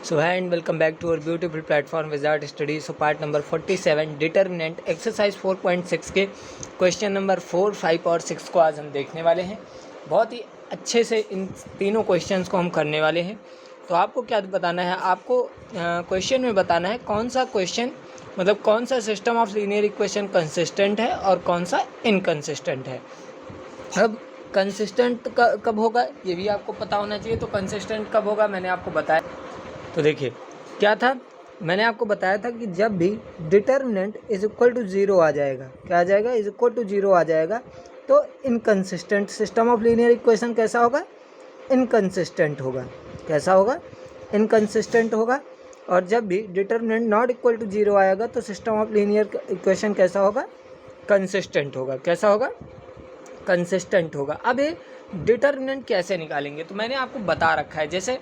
So hi and welcome back to our beautiful platform Wizard Study. So part number 47 determinant exercise 4.6 के question number 4, 5 और 6 को आज हम देखने वाले हैं। बहुत ही अच्छे से इन तीनों क्वेश्चंस को हम करने वाले हैं। तो आपको क्या बताना है, आपको क्वेश्चन में बताना है कौन सा क्वेश्चन मतलब कौन सा system of linear equation consistent है और कौन सा इनकंसिस्टेंट है। अब कंसिस्टेंट कब होगा ये भी आपको पता होना चाहिए। तो कंसिस्टेंट कब होगा मैंने आपको बताया। तो देखिए क्या था, मैंने आपको बताया था कि जब भी determinant is equal to zero आ जाएगा, क्या आ जाएगा, इज इक्वल टू ज़ीरो आ जाएगा, तो inconsistent system of linear equation कैसा होगा, इनकंसिस्टेंट होगा। कैसा होगा, इनकंसिस्टेंट होगा। और जब भी determinant not equal to zero आएगा तो सिस्टम ऑफ लीनियर इक्वेशन कैसा होगा, कंसिस्टेंट होगा। कैसा होगा, कंसिस्टेंट होगा। अब ये डिटर्मिनेंट कैसे निकालेंगे तो मैंने आपको बता रखा है। जैसे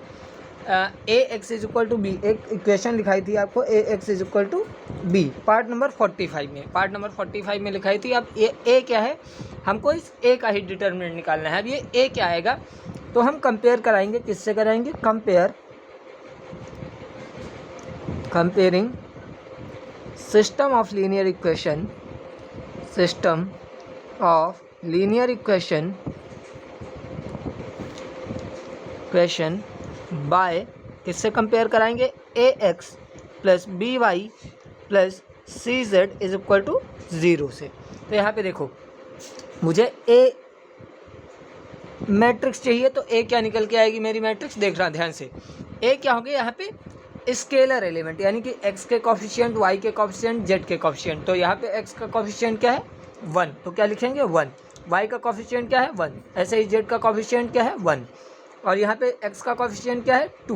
a x is equal to b, एक इक्वेशन लिखाई थी आपको, a x is equal to b, part number 45 में लिखाई थी। अब ए क्या है, हमको इस ए का ही डिटर्मिनेंट निकालना है। अब ये ए क्या आएगा तो हम कंपेयर कराएंगे, किससे कराएंगे, comparing system of linear equation, by किससे कंपेयर कराएंगे, a x plus b y plus c z is equal to zero से। तो यहाँ पे देखो मुझे ए मैट्रिक्स चाहिए, तो ए क्या निकल के आएगी मेरी मैट्रिक्स, देख रहा ध्यान से। ए क्या होगी यहाँ पे, स्केलर एलिमेंट, यानी कि एक्स के कॉफिशिएंट, वाई के कॉफिशिएंट, जेड के कॉफिशिएंट। तो यहाँ पे एक्स का कॉफिशिएंट क्या है 1, तो क्या लिखेंगे 1। वाई का कॉफिशिएंट क्या है 1, ऐसे ही जेड का कॉफिशिएंट क्या है 1। और यहाँ पे एक्स का कॉफिशिएंट क्या है 2।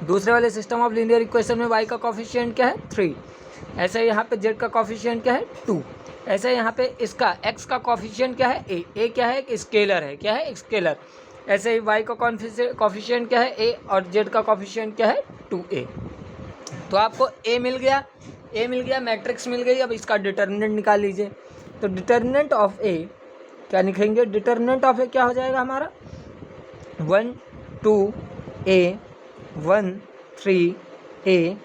दूसरे वाले सिस्टम ऑफ लीनियर इक्वेशन में वाई का कॉफिशिएंट क्या है 3। ऐसे ही यहाँ पे जेड का कॉफिशिएंट क्या है 2। ऐसे यहाँ पे इसका एक्स का कॉफिशिएंट क्या है ए क्या है, एक स्केलर है, क्या है, स्केलर। ऐसे ही वाई का कॉफिशिएंट क्या है ए, और जेड का कॉफिशिएंट क्या है 2a। तो आपको ए मिल गया, मैट्रिक्स मिल गई। अब इसका डिटर्मिनेंट निकाल लीजिए। तो डिटर्मिनेंट ऑफ ए क्या लिखेंगे, डिटर्मिनेंट ऑफ ए क्या हो जाएगा हमारा 1 2a 1 3a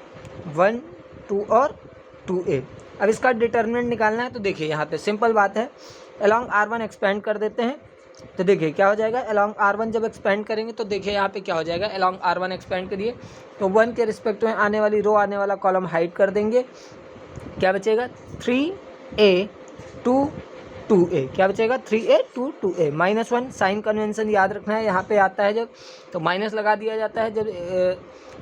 1 2 और 2a। अब इसका डिटर्मिनेंट निकालना है। तो देखिए यहाँ पे सिंपल बात है, अलॉन्ग r1 एक्सपेंड कर देते हैं। तो देखिए क्या हो जाएगा, अलॉन्ग r1 जब एक्सपेंड करेंगे तो देखिए यहाँ पे क्या हो जाएगा, अलॉन्ग r1 एक्सपेंड करिए तो 1 के रिस्पेक्ट में आने वाली रो, आने वाला कॉलम हाइड कर देंगे। क्या बचेगा 3a 2a, क्या बचेगा 3a 2a। -1 साइन कन्वेंशन याद रखना है, यहाँ पे आता है जब तो माइनस लगा दिया जाता है। जब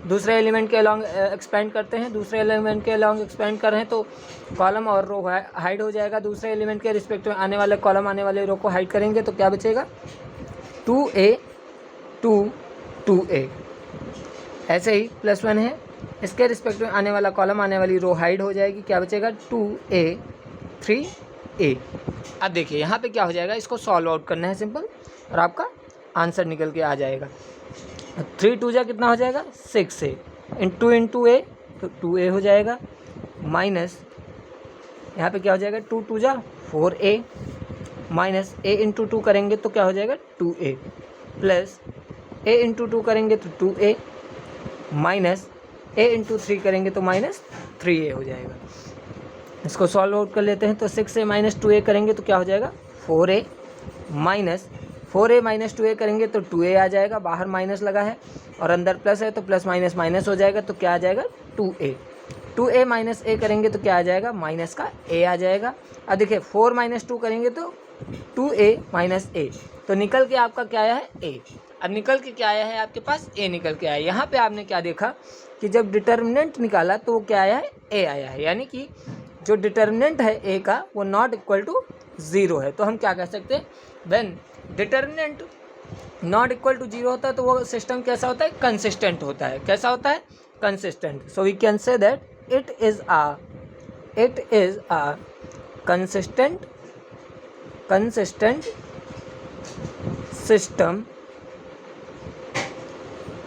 दूसरे एलिमेंट के अलॉन्ग एक्सपेंड करते हैं, दूसरे एलिमेंट के अलॉन्ग एक्सपेंड कर रहे हैं तो कॉलम और रो हाइड हो जाएगा। दूसरे एलिमेंट के रिस्पेक्ट में आने वाले कॉलम, आने वाले रो को हाइड करेंगे तो क्या बचेगा 2a 2a। ऐसे ही +1 है, इसके रिस्पेक्ट में आने वाला कॉलम, आने वाली रो हाइड हो जाएगी। क्या बचेगा 2a 3a। अब देखिए यहाँ पे क्या हो जाएगा, इसको सॉल्व आउट करना है सिंपल, और आपका आंसर निकल के आ जाएगा। 3 2 जा कितना हो जाएगा 6a, इंटू a तो 2a हो जाएगा, माइनस यहाँ पे क्या हो जाएगा 2 2 जा 4a, माइनस a इंटू 2 करेंगे तो क्या हो जाएगा 2a, प्लस a इंटू 2 करेंगे तो 2a, माइनस a इंटू 3 करेंगे तो -3a हो जाएगा। इसको सॉल्व आउट कर लेते हैं। तो 6a माइनस 2a करेंगे तो क्या हो जाएगा 4a, minus 4a minus 2a करेंगे तो 2a आ जाएगा, बाहर माइनस लगा है और अंदर प्लस है तो प्लस माइनस माइनस हो जाएगा, तो क्या आ जाएगा 2a माइनस a करेंगे तो क्या आ जाएगा, माइनस का a आ जाएगा। अब देखिए 4 माइनस 2 करेंगे तो 2a माइनस a, तो निकल के आपका क्या आया है a। अब निकल के क्या आया है आपके पास, a निकल के आया। यहाँ पे आपने क्या देखा कि जब डिटर्मिनेंट निकाला तो वो क्या आया है, a आया है, यानी कि जो डिटर्मिनेंट है a का वो नॉट इक्वल टू ज़ीरो है। तो हम क्या कह सकते हैं, when determinant not equal to zero होता है तो वो सिस्टम कैसा होता है, कंसिस्टेंट होता है। कैसा होता है, consistent. So we can say that it is a consistent system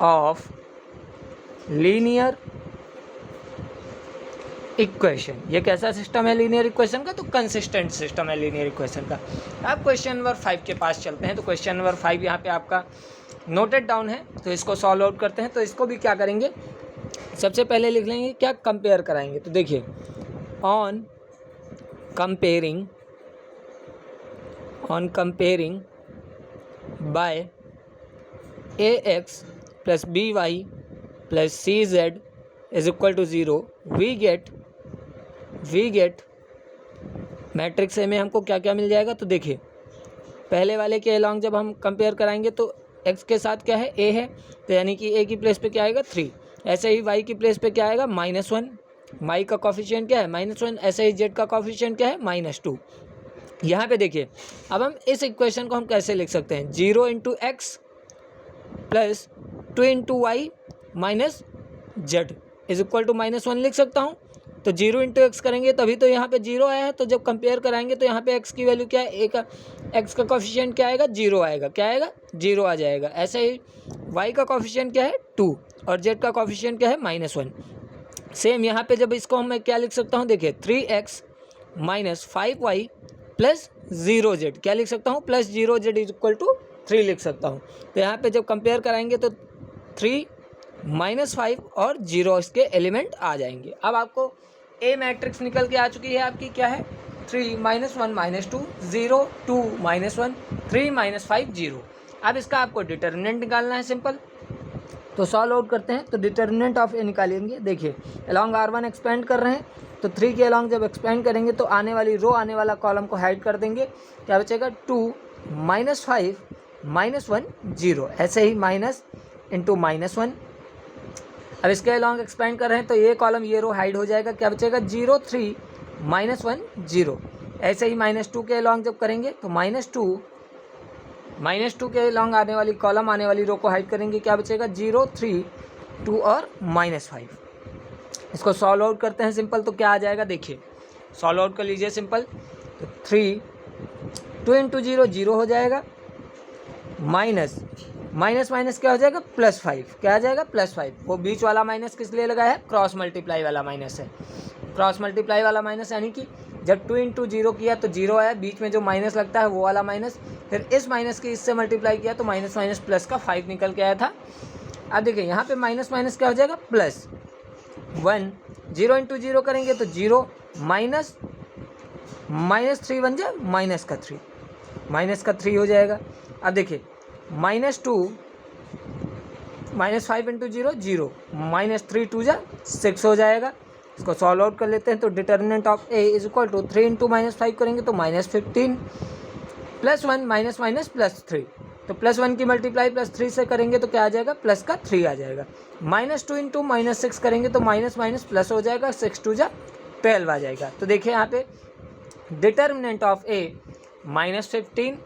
of linear equation. ये कैसा सिस्टम है लीनियर इक्वेशन का, तो कंसिस्टेंट सिस्टम है लीनियर इक्वेशन का। अब क्वेश्चन नंबर 5 के पास चलते हैं। तो क्वेश्चन नंबर 5 यहाँ पे आपका नोटेड डाउन है, तो इसको सॉल्व आउट करते हैं। तो इसको भी क्या करेंगे, सबसे पहले लिख लेंगे क्या, कंपेयर कराएंगे। तो देखिए on comparing by ax plus by plus cz is equal to 0 we get matrix A में हमको क्या क्या मिल जाएगा। तो देखिए पहले वाले के अलॉन्ग जब हम कंपेयर कराएंगे तो x के साथ क्या है, a है, तो यानी कि a की प्लेस पे क्या आएगा 3। ऐसे ही y की प्लेस पे क्या आएगा -1, y का कॉफिशिएंट क्या है -1। ऐसे ही z का कॉफिशिएंट क्या है -2। यहाँ पे देखिए अब हम इस इक्वेशन को हम कैसे लिख सकते हैं, 0 into X plus 2 into Y minus Z is equal to -1 लिख सकता हूँ। तो 0 इंटू एक्स करेंगे तभी तो यहाँ पे 0 आया है, तो जब कंपेयर कराएंगे तो यहाँ पे x की वैल्यू क्या है, एक्स का कॉफिशिएंट क्या आएगा 0 आएगा, क्या आएगा 0 आ जाएगा। ऐसे ही y का कॉफिशिएंट क्या है 2 और z का कॉफिशिएंट क्या है -1। सेम यहाँ पे जब इसको मैं क्या लिख सकता हूँ, देखिए 3x minus 5y plus 0z क्या लिख सकता हूँ, plus 0z is equal to 3 लिख सकता हूँ। तो यहाँ पे जब कंपेयर कराएंगे तो 3 -5 और 0 इसके एलिमेंट आ जाएंगे। अब आपको ए मैट्रिक्स निकल के आ चुकी है आपकी, क्या है 3 -1 -2 0 2 -1 3 -5 0। अब इसका आपको डिटर्मिनेंट निकालना है सिंपल, तो सॉल्व आउट करते हैं। तो डिटर्मिनेंट ऑफ ए निकालेंगे, देखिए अलॉन्ग R1 एक्सपेंड कर रहे हैं, तो 3 के अलॉन्ग जब एक्सपेंड करेंगे तो आने वाली रो आने वाला कॉलम को हाइड कर देंगे, क्या बचेगा 2 -5 -1 0। ऐसे ही माइनस इंटू -1। अब इसके अलॉन्ग एक्सपेंड कर रहे हैं तो ये कॉलम ये रो हाइड हो जाएगा, क्या बचेगा 0 3 -1 0। ऐसे ही -2 के अलॉन्ग जब करेंगे तो -2 के अलॉन्ग आने वाली कॉलम आने वाली रो को हाइड करेंगे, क्या बचेगा 0 3 2 और -5। इसको सॉल्व आउट करते हैं सिंपल, तो क्या आ जाएगा, देखिए सॉल्व आउट कर लीजिए सिंपल। तो 2 इंटू 0 0 हो जाएगा, माइनस क्या हो जाएगा +5, क्या आ जाएगा +5। वो बीच वाला माइनस किस लिए लगा है, क्रॉस मल्टीप्लाई वाला माइनस है, क्रॉस मल्टीप्लाई वाला माइनस, यानी कि जब 2 इंटू 0 किया तो 0 आया, बीच में जो माइनस लगता है वो वाला माइनस, फिर इस माइनस की इससे मल्टीप्लाई किया तो माइनस प्लस का 5 निकल के आया था। अब देखिए यहाँ पे माइनस क्या हो जाएगा +1, 0 इंटू 0 करेंगे तो 0 माइनस 3 बन जाए माइनस का 3 हो जाएगा। अब देखिए -2 -5 इंटू 0 0 -3 2 जा 6 हो जाएगा। इसको सॉल्व आउट कर लेते हैं। तो determinant of A is equal to 3 into -5 करेंगे तो -15 +1 -3, तो +1 की मल्टीप्लाई +3 से करेंगे तो क्या आ जाएगा, प्लस का 3 आ जाएगा। -2 इंटू -6 करेंगे तो माइनस प्लस हो जाएगा, 6 2 जा 12 आ जाएगा। तो देखिए यहाँ पे डिटर्मिनेंट ऑफ ए -15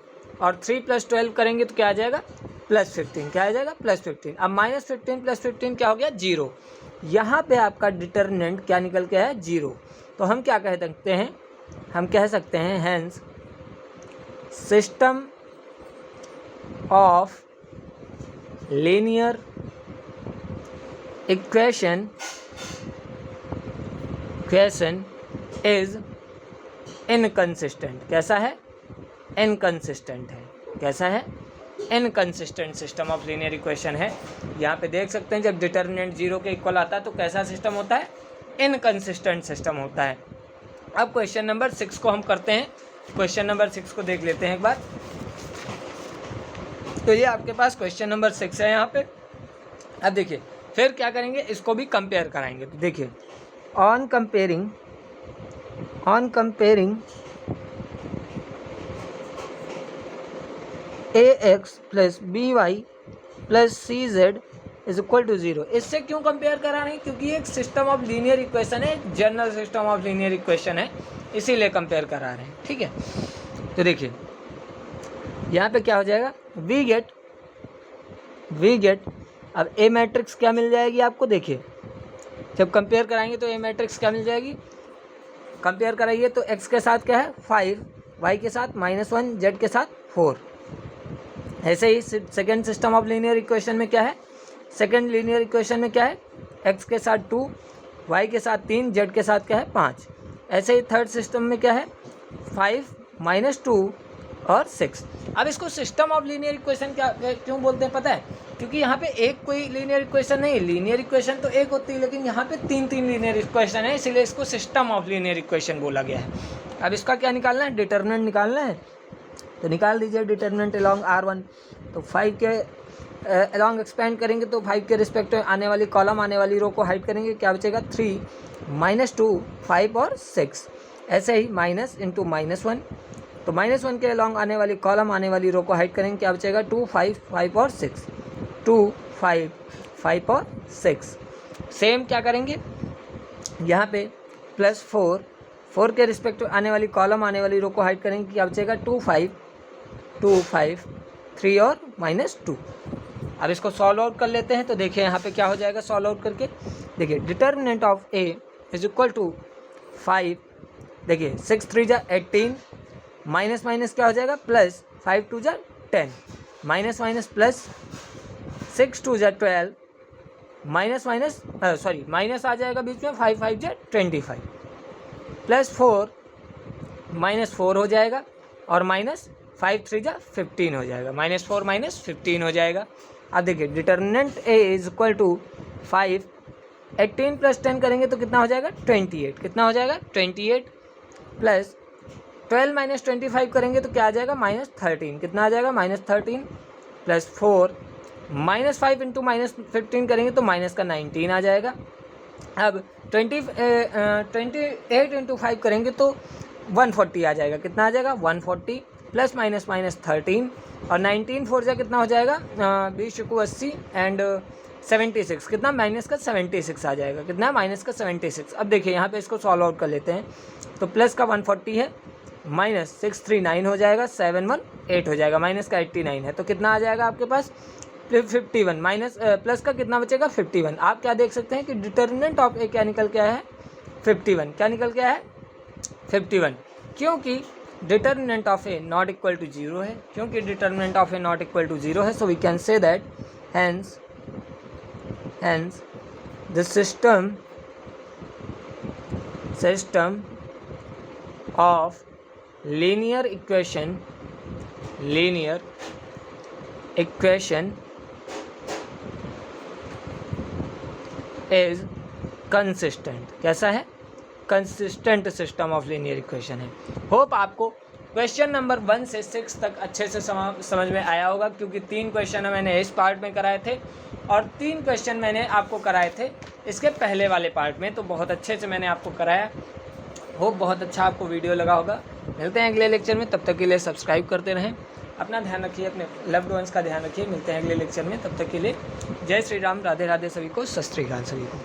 और 3 + 12 करेंगे तो क्या आ जाएगा +15, क्या आ जाएगा +15। अब -15 + 15 क्या हो गया 0। यहाँ पे आपका डिटर्मिनेंट क्या निकल के है 0। तो हम क्या कह सकते हैं, हम कह सकते हैं hence system of linear equation is inconsistent. कैसा है, इनकंसिस्टेंट है। कैसा है, inconsistent system of linear equation है। यहाँ पे देख सकते हैं जब डिटर्मिनेंट 0 के इक्वल आता है तो कैसा सिस्टम होता है, इनकंसिस्टेंट सिस्टम होता है। अब क्वेश्चन नंबर 6 को हम करते हैं। क्वेश्चन नंबर 6 को देख लेते हैं एक बार। तो ये आपके पास क्वेश्चन नंबर 6 है यहाँ पे। अब देखिए फिर क्या करेंगे, इसको भी कंपेयर कराएंगे। तो देखिए on comparing ax plus by plus cz is equal to 0। इससे क्यों कंपेयर करा रहे हैं, क्योंकि एक सिस्टम ऑफ लीनियर इक्वेशन है, general system of linear equation है, इसीलिए कंपेयर करा रहे हैं। ठीक है, तो देखिए यहाँ पे क्या हो जाएगा, वी गेट अब ए मैट्रिक्स क्या मिल जाएगी आपको। देखिए जब कंपेयर कराएंगे तो ए मैट्रिक्स क्या मिल जाएगी, कंपेयर कराइए तो x के साथ क्या है 5, y के साथ -1, z के साथ 4। ऐसे ही second system of linear equation में क्या है, सेकेंड लीनियर इक्वेशन में क्या है, x के साथ 2, y के साथ 3, z के साथ क्या है 5। ऐसे ही थर्ड सिस्टम में क्या है 5 -2 और 6। अब इसको सिस्टम ऑफ लीनियर इक्वेशन क्या क्यों बोलते हैं पता है? क्योंकि यहाँ पे एक कोई लीनियर इक्वेशन नहीं, लीनियर इक्वेशन तो एक होती है, लेकिन यहाँ पे 3 लीनियर इक्वेशन है, इसलिए इसको सिस्टम ऑफ लीनियर इक्वेशन बोला गया है। अब इसका क्या निकालना है? डिटर्मिनेंट निकालना है, तो निकाल दीजिए डिटर्मिनेंट अलोंग R1। तो 5 के अलोंग एक्सपेंड करेंगे तो 5 के रिस्पेक्ट आने वाली कॉलम आने वाली रो को हाइड करेंगे, क्या बचेगा? 3 -2 5 और 6। ऐसे ही माइनस इंटू -1, तो -1 के अलोंग आने वाली कॉलम आने वाली रो को हाइड करेंगे, क्या बचेगा? 2 5 5 और 6, 2 5 5 और 6। सेम क्या करेंगे यहाँ पे +4 के रिस्पेक्ट आने वाली कॉलम आने वाली रो को हाइड करेंगे, क्या बचेगा? 2 5 2 5 3 और -2। अब इसको सॉल्व आउट कर लेते हैं, तो देखिए यहाँ पे क्या हो जाएगा सॉल्व आउट करके। देखिए determinant of A is equal to 5, देखिए 6 3 जा 18, माइनस माइनस क्या हो जाएगा? प्लस 5 2 जा 10, माइनस माइनस प्लस 6 2 जा 12, माइनस माइनस माइनस आ जाएगा बीच में, 5 5 जा 25, प्लस 4 -4 हो जाएगा, और माइनस 5 3 जा 15 हो जाएगा, -4 -15 हो जाएगा। अब देखिए determinant A is equal to 5, 18 + 10 करेंगे तो कितना हो जाएगा? 28। कितना हो जाएगा? 28, प्लस 12 - 25 करेंगे तो क्या आ जाएगा? -13। कितना आ जाएगा? -13, प्लस 4 -5 इंटू -15 करेंगे तो माइनस का 19 आ जाएगा। अब 28 इंटू 5 करेंगे तो 140 आ जाएगा। कितना आ जाएगा? 140, प्लस माइनस -13, और 19 4 जा कितना हो जाएगा? 20 × 80 एंड 76, कितना? माइनस का 76 आ जाएगा। कितना? माइनस का 76। अब देखिए यहाँ पे इसको सॉल्व आउट कर लेते हैं, तो प्लस का 140 है, -639 हो जाएगा, 718 हो जाएगा, माइनस का 89 है, तो कितना आ जाएगा आपके पास? 51, माइनस प्लस का कितना बचेगा? 51। आप क्या देख सकते हैं कि डिटर्मिनेंट ऑफ ए क्या निकल के आया है? 51। क्या निकल के आया है? 51, क्योंकि determinant of A not equal to 0 है, क्योंकि determinant of A not equal to 0 है, so we can say that hence the system of linear equation is consistent। कैसा है? Consistent system of linear equation है। होप आपको question number 1 से 6 तक अच्छे से समझ में आया होगा, क्योंकि 3 क्वेश्चन मैंने इस पार्ट में कराए थे और 3 क्वेश्चन मैंने आपको कराए थे इसके पहले वाले पार्ट में, तो बहुत अच्छे से मैंने आपको कराया। होप बहुत अच्छा आपको वीडियो लगा होगा। मिलते हैं अगले लेक्चर में, तब तक के लिए सब्सक्राइब करते रहें, अपना ध्यान रखिए, अपने लव्ड वंस का ध्यान रखिए। मिलते हैं अगले लेक्चर में, तब तक के लिए जय श्री राम, राधे राधे सभी को, सत श्री अकाल सभी को।